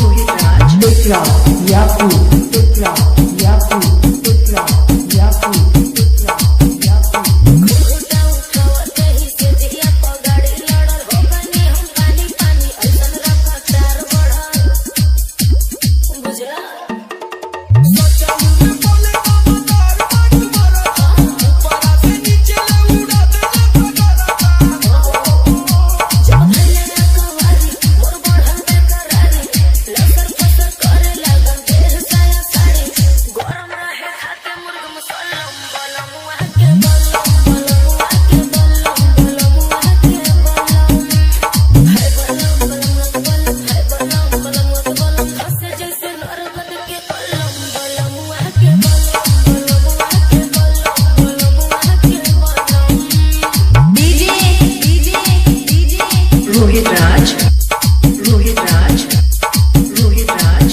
रोहित राज दुतला याकू दुतला याकू दुतला याकू दुतला याकू उठाओ उठाओ ही से जिया पगाड़ी लड़ल हो गनी हम पानी पानी ऐसन रखा चार बढ़ल बुझला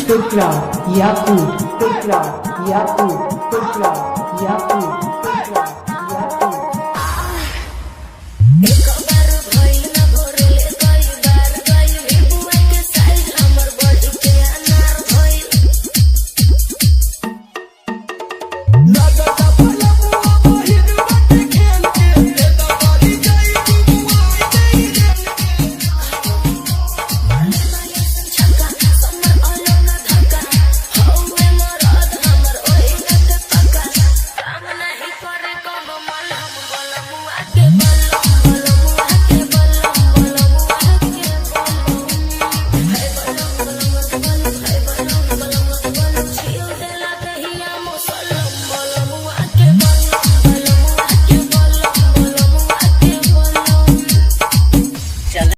तुतला याकू तुतला याकू तुतला याकू